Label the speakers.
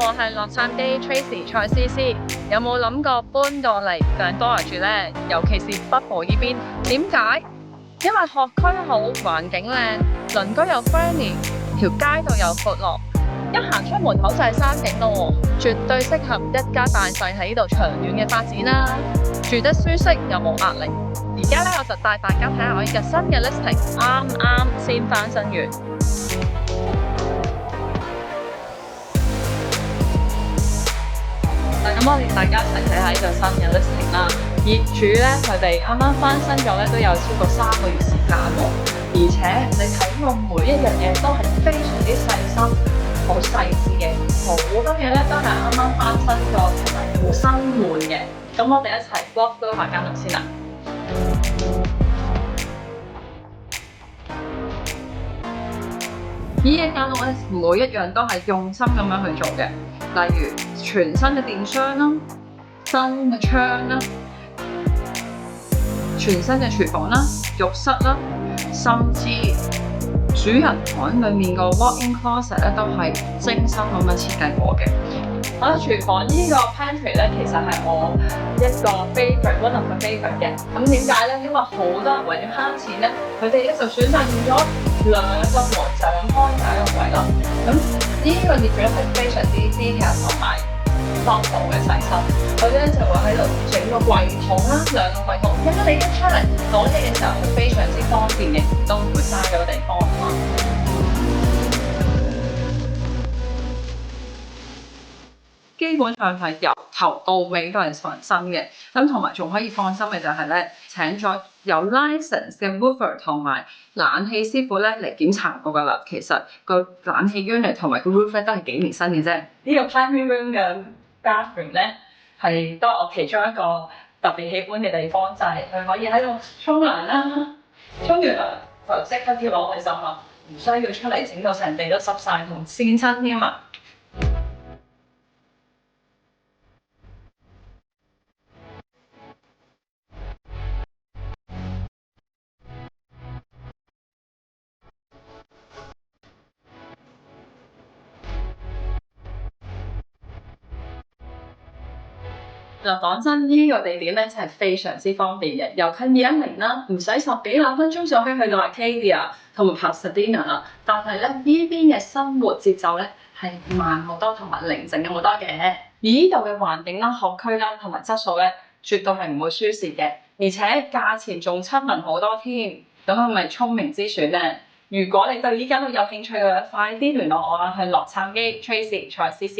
Speaker 1: 我係洛杉磯 Tracy 蔡思思，有冇諗過搬過嚟上多倫住呢？尤其是北部呢邊，點解？因為學區好，環境靚，鄰居又 friendly，條街道又闊落，一行出門口就係山景咯，絕對適合一家大細喺呢度長遠嘅發展啦。住得舒適又冇壓力。而家咧，我就帶大家睇下我呢個新嘅 listing，啱啱先翻新完。咁我哋大家一齊睇下呢個新嘅 listing 啦。業主咧，佢哋啱啱翻新咗咧，都有超過3個月時間喎。而且你睇過每一樣嘢都係非常之細心、好細緻嘅，好多嘢咧都係啱啱翻新咗同埋好新換嘅。咁我哋一齊 walk through下間屋先啦。呢一間屋咧，每一樣都係用心咁樣去做嘅，例如全新嘅電箱啦、新嘅窗啦、全新嘅廚房啦、浴室啦，甚至主人房裡面個 walk-in closet 咧都係精心咁樣設計過嘅。好啦，廚房呢個 pantry 咧，其實係我一個 favorite，one of the favorite 嘅。咁點解咧？因為好多人為咗慳錢咧，佢哋咧就選擇用咗2個門就咁開解個位咯。咁呢個業主咧係非常之 detail 同埋方便嘅細心，佢咧就會喺度整個櫃桶啦，2個櫃桶，咁你一出嚟攞嘢嘅時候係非常之方便嘅，都唔會嘥咗地方啊。基本上係由頭到尾都係全新嘅，咁同埋仲可以放心嘅就係咧，請咗有 license 嘅 mover 同埋冷氣師傅咧嚟檢查過㗎啦。其實個冷氣 unit 同埋個 roof 咧都係幾年新嘅啫。呢個 primary room 嘅 bathroom 咧係都我其中一個特別喜歡嘅地方，就係佢可以喺度沖涼啦，沖完涼就即刻跳落去浸啦，唔需要出嚟整到成地都濕晒同跣親添啊！嗱，講真，呢個地點咧真係非常之方便嘅，又近101啦，唔使10幾廿分鐘就可以去到 Arcadia 同埋 Pasadena 啦。但係咧呢邊嘅生活節奏咧係慢好多同埋寧靜好多嘅。而呢度嘅環境啦、學區啦同埋質素咧，絕對係唔會輸蝕嘅，而且價錢仲親民好多添。咁係咪聰明之選咧？如果你對呢間屋有興趣嘅話，快啲聯絡我啦，去洛杉磯 Tracy 蔡思思。